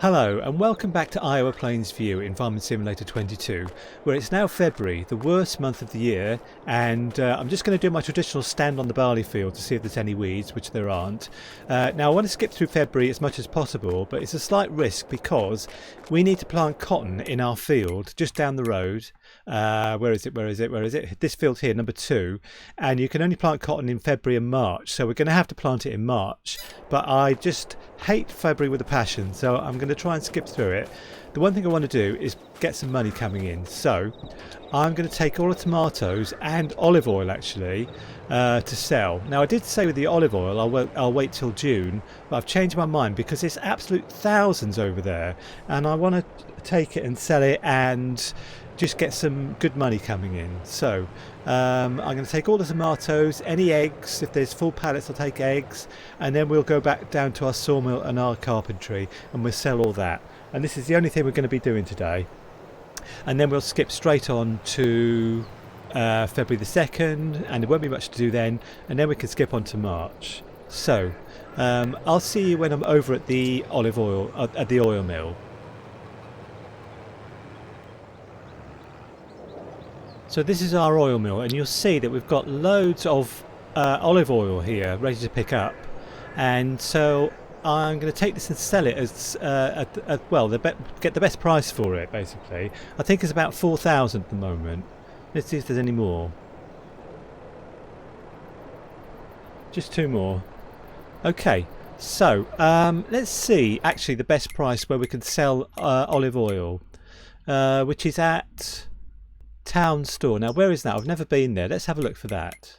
Hello and welcome back to Iowa Plains View in Farming Simulator 22, where it's now February, the worst month of the year, and I'm just going to do my traditional stand on the barley field to see if there's any weeds, which there aren't. Now I want to skip through February as much as possible, but it's a slight risk because we need to plant cotton in our field just down the road. Where is it? This field here, number 2, and you can only plant cotton in February and March, so we're going to have to plant it in March, but I just hate February with a passion, so I'm going to try and skip through it. The one thing I want to do is get some money coming in, so I'm going to take all the tomatoes and olive oil actually to sell. Now I did say with the olive oil I'll wait till June, but I've changed my mind because it's absolute thousands over there and I want to take it and sell it and just get some good money coming in. So I'm going to take all the tomatoes, any eggs, if there's full pallets I'll take eggs, and then we'll go back down to our sawmill and our carpentry and we'll sell all that. And this is the only thing we're going to be doing today. And then we'll skip straight on to February the 2nd, and there won't be much to do then, and then we can skip on to March. So I'll see you when I'm over at the olive oil, at the oil mill. So this is our oil mill, and you'll see that we've got loads of olive oil here ready to pick up, and so I'm going to take this and sell it as get the best price for it. Basically, I think it's about 4,000 at the moment. Let's see if there's any more. Just 2 more. Okay, so let's see actually the best price where we can sell olive oil, which is at Town Store. Now where is that? I've never been there. Let's have a look for that.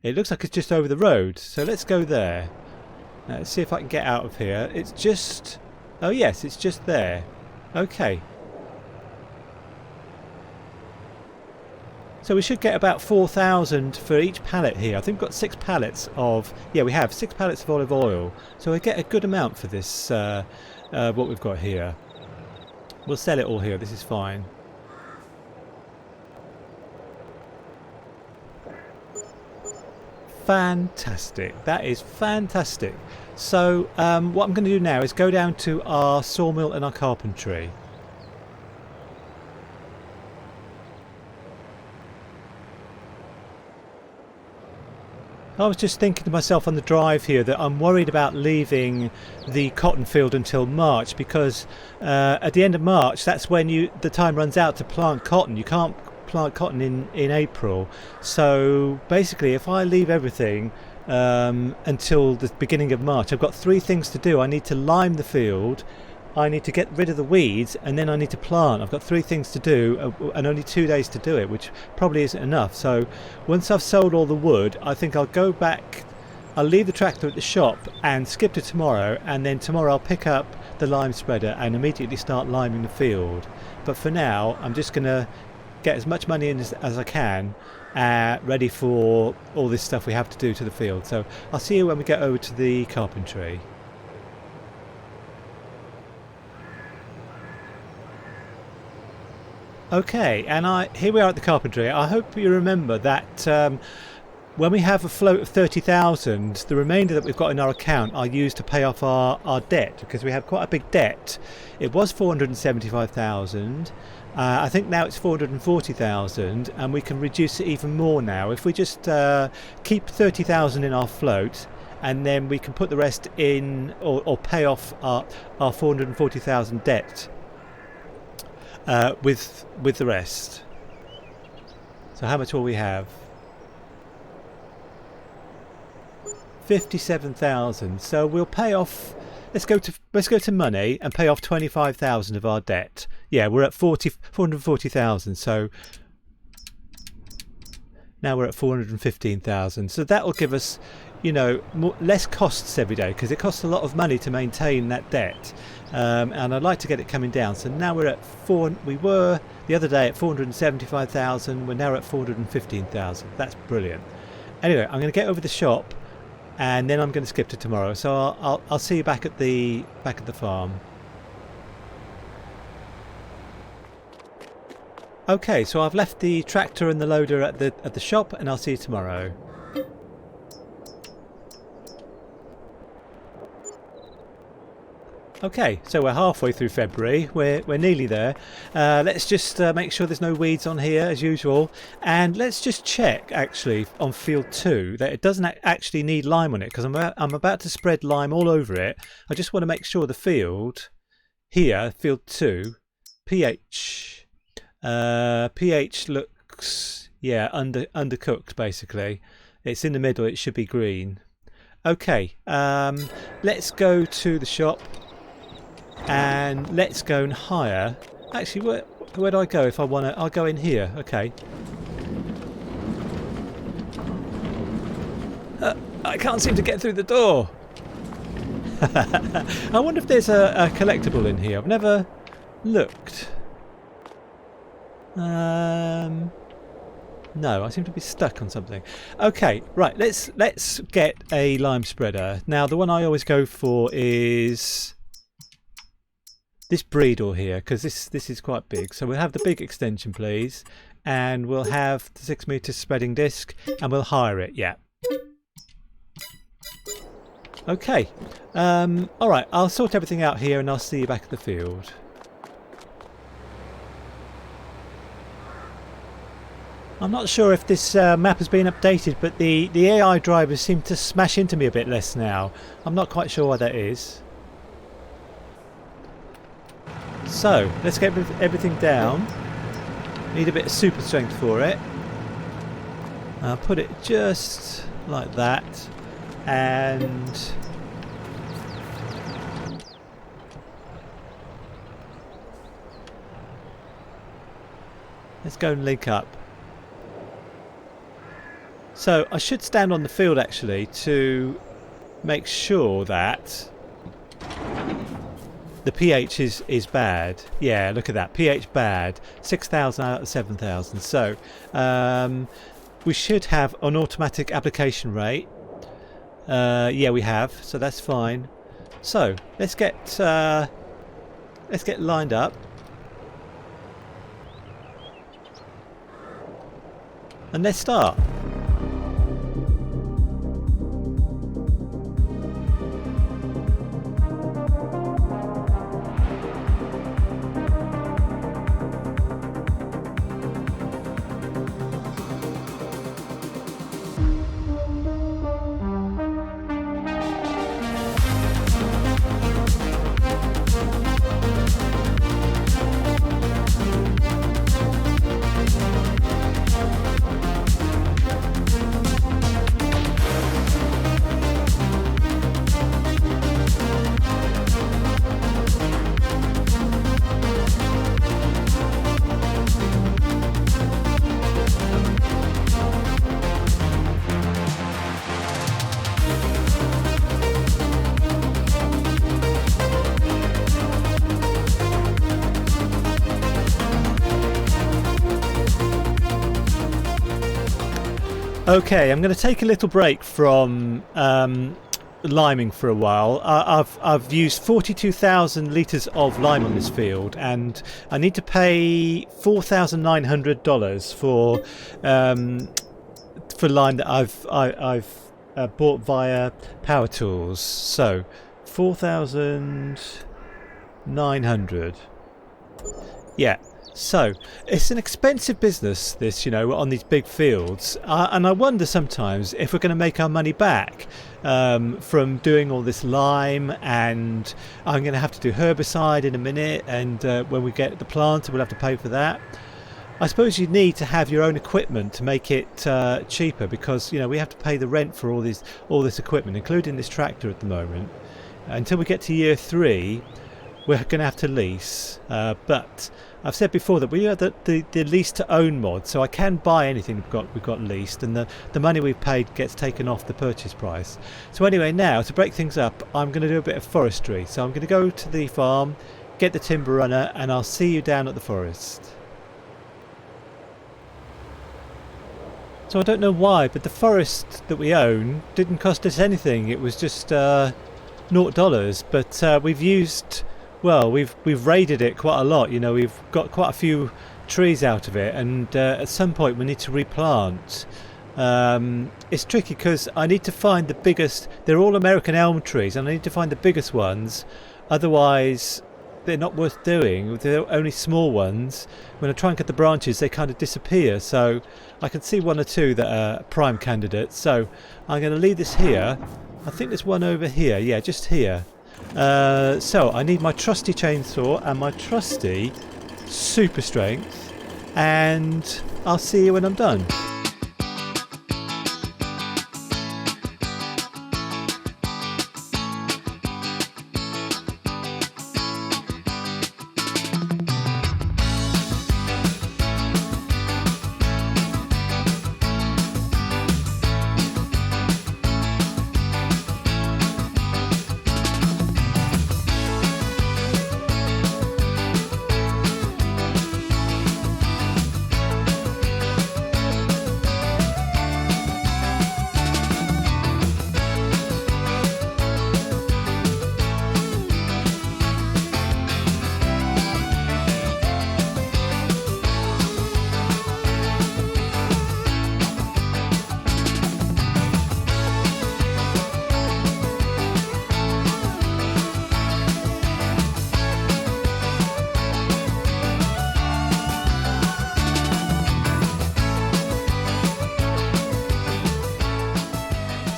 It looks like it's just over the road, so let's go there. Let's see if I can get out of here. It's just... oh yes, it's just there. Okay. So we should get about 4,000 for each pallet here. I think we've got 6 pallets of... yeah, we have 6 pallets of olive oil. So we get a good amount for this, what we've got here. We'll sell it all here. This is fine. Fantastic. That is fantastic. So what I'm going to do now is go down to our sawmill and our carpentry. I was just thinking to myself on the drive here that I'm worried about leaving the cotton field until March, because at the end of March that's when the time runs out to plant cotton. You can't plant cotton in April, so basically if I leave everything until the beginning of March, I've got 3 things to do. I need to lime the field, I need to get rid of the weeds, and then I need to plant. I've got 3 things to do and only 2 days to do it, which probably isn't enough. So once I've sold all the wood, I think I'll go back, I'll leave the tractor at the shop and skip to tomorrow, and then tomorrow I'll pick up the lime spreader and immediately start liming the field. But for now I'm just going to get as much money in as I can, ready for all this stuff we have to do to the field. So I'll see you when we get over to the carpentry. Okay, and here we are at the carpentry. I hope you remember that when we have a float of 30,000, the remainder that we've got in our account are used to pay off our debt, because we have quite a big debt. It was 475,000. I think now it's 440,000, and we can reduce it even more now. If we just keep 30,000 in our float, and then we can put the rest in, or pay off our 440,000 debt with the rest. So how much will we have? 57,000. So we'll pay off. Let's go to money and pay off 25,000 of our debt. Yeah, we're at 440,000. So now we're at 415,000. So that will give us, less costs every day, because it costs a lot of money to maintain that debt. And I'd like to get it coming down. So now we're at 4. We were the other day at 475,000. We're now at 415,000. That's brilliant. Anyway, I'm going to get over the shop, and then I'm going to skip to tomorrow. So I'll see you back at the farm. Okay, so I've left the tractor and the loader at the shop, and I'll see you tomorrow. Okay, so we're halfway through February. We're nearly there. Let's just make sure there's no weeds on here as usual, and let's just check actually on field 2 that it doesn't actually need lime on it, because I'm about to spread lime all over it. I just want to make sure the field here, field 2, pH looks, yeah, undercooked basically. It's in the middle. It should be green. Okay, let's go to the shop. And let's go and hire. Actually, where do I go if I want to? I'll go in here. Okay. I can't seem to get through the door. I wonder if there's a collectible in here. I've never looked. No, I seem to be stuck on something. Okay, right. Let's get a lime spreader. Now, the one I always go for is this Breedle here, because this is quite big. So we'll have the big extension, please, and we'll have the 6 meter spreading disc, and we'll hire it. Yeah. Okay. All right. I'll sort everything out here, and I'll see you back at the field. I'm not sure if this map has been updated, but the AI drivers seem to smash into me a bit less now. I'm not quite sure why that is. So let's get everything down. Need a bit of super strength for it. I'll put it just like that, and let's go and link up. So I should stand on the field actually to make sure that the pH is bad. Yeah, look at that. pH bad. 6,000 out of 7,000. So we should have an automatic application rate. Yeah, we have. So that's fine. So let's get lined up. And let's start. Okay, I'm going to take a little break from liming for a while. I've used 42,000 litres of lime on this field, and I need to pay $4,900 for lime that I've bought via Power Tools. So 4,900. Yeah. So it's an expensive business, this, you know, on these big fields, and I wonder sometimes if we're going to make our money back from doing all this lime. And I'm going to have to do herbicide in a minute, and when we get the plant we'll have to pay for that. I suppose you need to have your own equipment to make it cheaper, because, you know, we have to pay the rent for all this equipment, including this tractor at the moment. Until we get to year 3 we're going to have to lease, but I've said before that we are the lease to own mod, so I can buy anything we've got leased, and the money we've paid gets taken off the purchase price. So anyway, now to break things up, I'm going to do a bit of forestry. So I'm going to go to the farm, get the timber runner, and I'll see you down at the forest. So I don't know why, but the forest that we own didn't cost us anything. It was just $0, but we've used, well, we've raided it quite a lot. You know, we've got quite a few trees out of it, and at some point we need to replant. It's tricky because I need to find the biggest. They're all American elm trees, and I need to find the biggest ones Otherwise they're not worth doing. They're only small ones. When I try and get the branches, they kind of disappear. So I can see one or two that are prime candidates. So I'm going to leave this here. I think there's one over here. Yeah, just here. So I need my trusty chainsaw and my trusty super strength, and I'll see you when I'm done.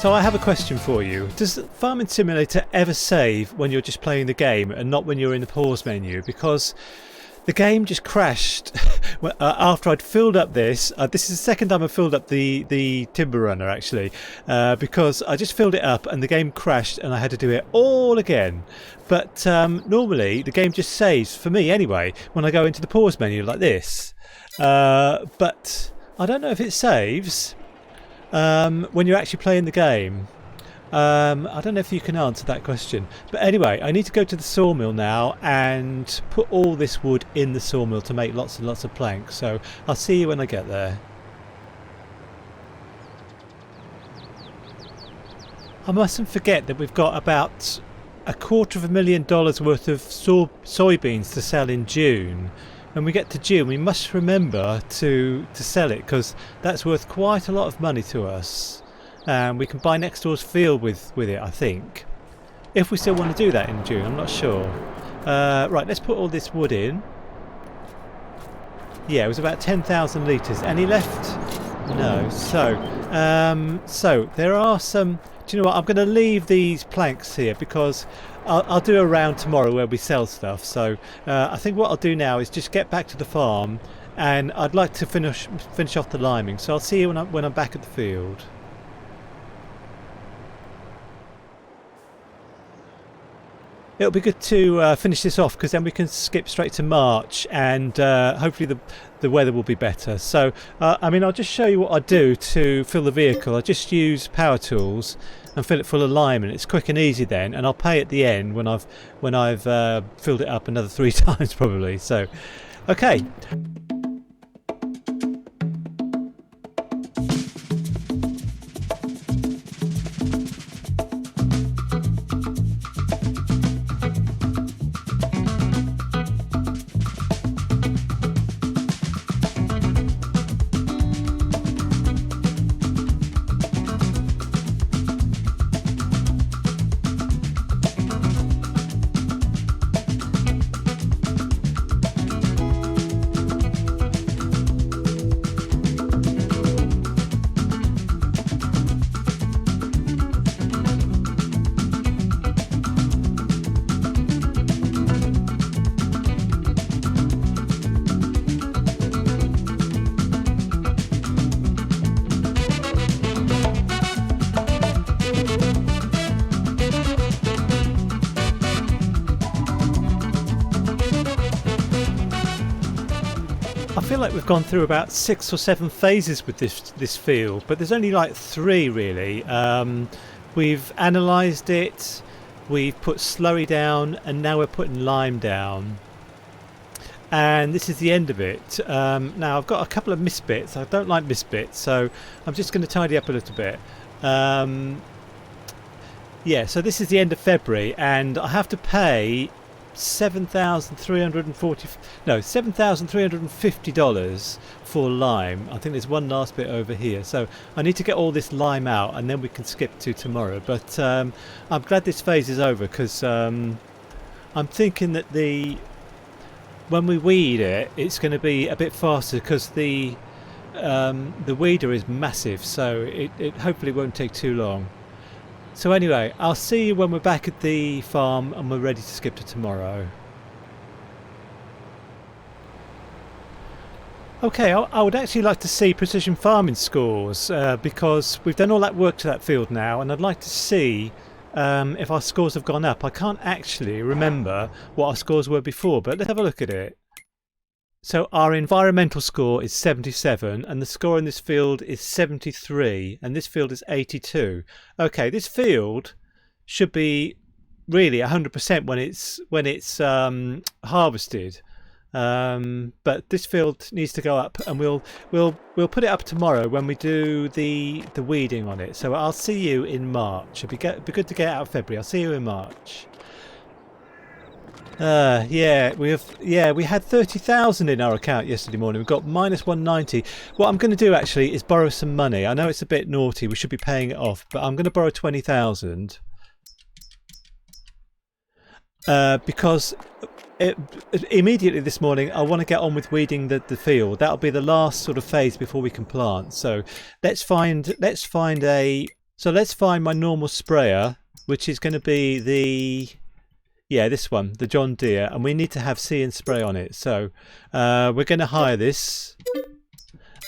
So I have a question for you. Does Farming Simulator ever save when you're just playing the game and not when you're in the pause menu? Because the game just crashed after I'd filled up this. This is the second time I've filled up the timber runner actually, because I just filled it up and the game crashed and I had to do it all again. But normally the game just saves, for me anyway, when I go into the pause menu like this. But I don't know if it saves when you're actually playing the game. I don't know if you can answer that question, but anyway, I need to go to the sawmill now and put all this wood in the sawmill to make lots and lots of planks. So I'll see you when I get there. I mustn't forget that we've got about $250,000 worth of soybeans to sell in June. When we get to June, we must remember to sell it, because that's worth quite a lot of money to us. We can buy next door's field with it, I think. If we still want to do that in June, I'm not sure. Right, let's put all this wood in. Yeah, it was about 10,000 litres. Any left? No. So there are some... Do you know what? I'm going to leave these planks here because I'll do a round tomorrow where we sell stuff. So I think what I'll do now is just get back to the farm, and I'd like to finish off the liming. So I'll see you when I'm back at the field. It'll be good to finish this off, because then we can skip straight to March, and hopefully the weather will be better. So I mean, I'll just show you what I do to fill the vehicle. I just use power tools and fill it full of lime, and it's quick and easy then, and I'll pay at the end when I've filled it up another 3 times probably. So okay. I feel like we've gone through about 6 or 7 phases with this field, but there's only like 3 really. We've analysed it, we've put slurry down, and now we're putting lime down. And this is the end of it. Now I've got a couple of missed bits. I don't like missed bits, so I'm just going to tidy up a little bit. Yeah, so this is the end of February, and I have to pay $7,350 for lime. I think there's one last bit over here, so I need to get all this lime out and then we can skip to tomorrow. But I'm glad this phase is over, because I'm thinking that when we weed it, it's going to be a bit faster because the weeder is massive, so it hopefully won't take too long. So anyway, I'll see you when we're back at the farm and we're ready to skip to tomorrow. Okay, I would actually like to see precision farming scores because we've done all that work to that field now, and I'd like to see if our scores have gone up. I can't actually remember what our scores were before, but let's have a look at it. So our environmental score is 77 and the score in this field is 73 and this field is 82. Okay, this field should be really 100% when it's harvested. But this field needs to go up, and we'll put it up tomorrow when we do the weeding on it. So I'll see you in March. It'd be good to get out of February. I'll see you in March. We had 30,000 in our account yesterday morning. We've got minus 190. What I'm going to do actually is borrow some money. I know it's a bit naughty. We should be paying it off, but I'm going to borrow 20,000 because immediately this morning I want to get on with weeding the field. That'll be the last sort of phase before we can plant. So let's find my normal sprayer, which is going to be this one, the John Deere, and we need to have See and Spray on it. So we're going to hire this,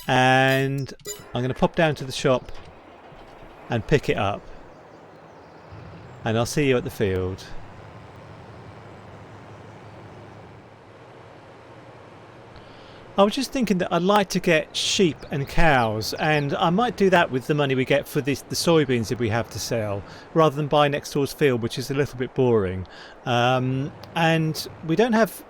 and I'm going to pop down to the shop and pick it up, and I'll see you at the field. I was just thinking that I'd like to get sheep and cows, and I might do that with the money we get for the soybeans that we have to sell, rather than buy next door's field, which is a little bit boring. And we don't have...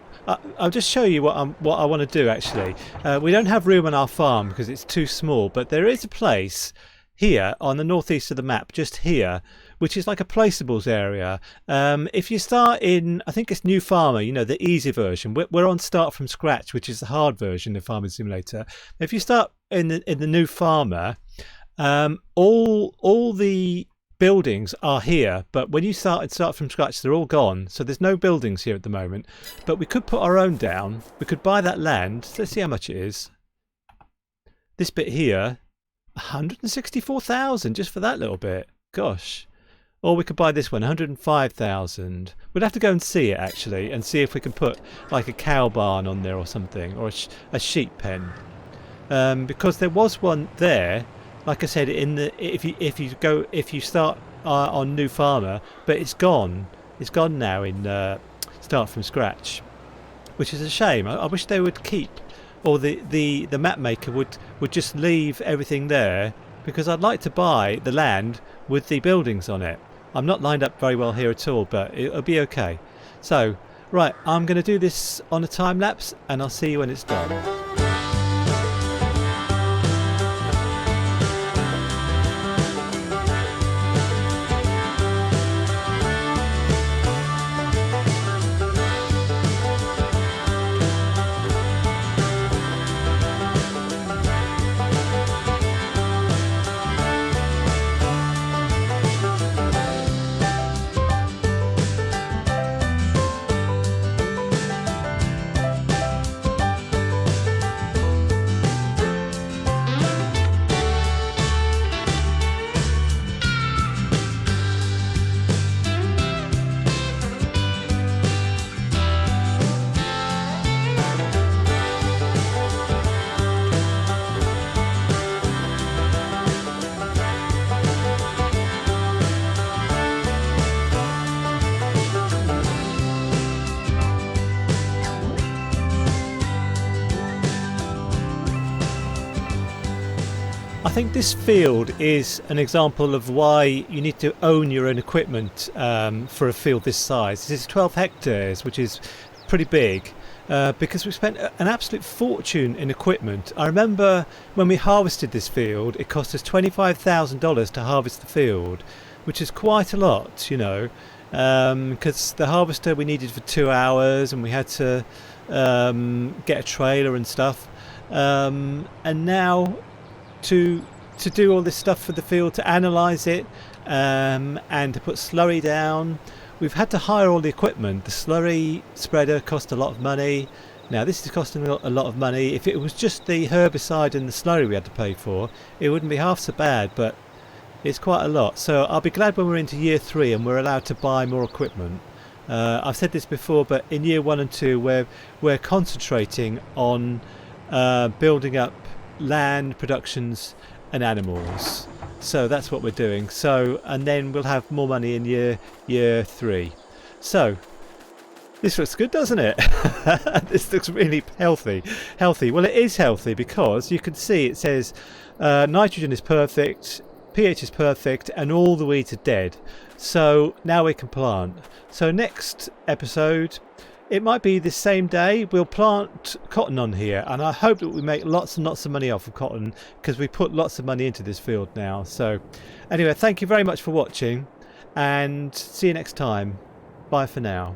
I'll just show you what I want to do actually. We don't have room on our farm because it's too small, but there is a place here on the northeast of the map, just here, which is like a placeables area. If you start in, I think it's New Farmer, you know, the easy version. We're on Start from Scratch, which is the hard version of Farming Simulator. If you start in the New Farmer, all the buildings are here, but when you start from scratch, they're all gone. So there's no buildings here at the moment. But we could put our own down. We could buy that land. Let's see how much it is. This bit here, 164,000 just for that little bit. Gosh. Or we could buy this one, 105,000. We'd have to go and see it actually, and see if we can put like a cow barn on there or something, or a sheep pen. Because there was one there, like I said, if you start on New Farmer, but it's gone. It's gone now in Start from Scratch, which is a shame. I wish they would keep, or the map maker would just leave everything there, because I'd like to buy the land with the buildings on it. I'm not lined up very well here at all, but it'll be okay. So, right, I'm going to do this on a time lapse, and I'll see you when it's done. I think this field is an example of why you need to own your own equipment for a field this size. This is 12 hectares, which is pretty big, because we spent an absolute fortune in equipment. I remember when we harvested this field, it cost us $25,000 to harvest the field, which is quite a lot, you know, because the harvester we needed for 2 hours, and we had to get a trailer and stuff, and now to do all this stuff for the field, to analyse it, and to put slurry down, we've had to hire all the equipment. The slurry spreader cost a lot of money. Now this is costing a lot of money. If it was just the herbicide and the slurry we had to pay for, it wouldn't be half so bad, but it's quite a lot. So I'll be glad when we're into year 3 and we're allowed to buy more equipment. I've said this before, but in year 1 and 2 we're concentrating on building up land, productions and animals. So that's what we're doing. So, and then we'll have more money in year 3. So this looks good, doesn't it? This looks really healthy. Well, it is healthy because you can see it says nitrogen is perfect, pH is perfect, and all the weeds are dead. So now we can plant. So next episode, it might be the same day, we'll plant cotton on here, and I hope that we make lots and lots of money off of cotton, because we put lots of money into this field now. So anyway, thank you very much for watching, and see you next time. Bye for now.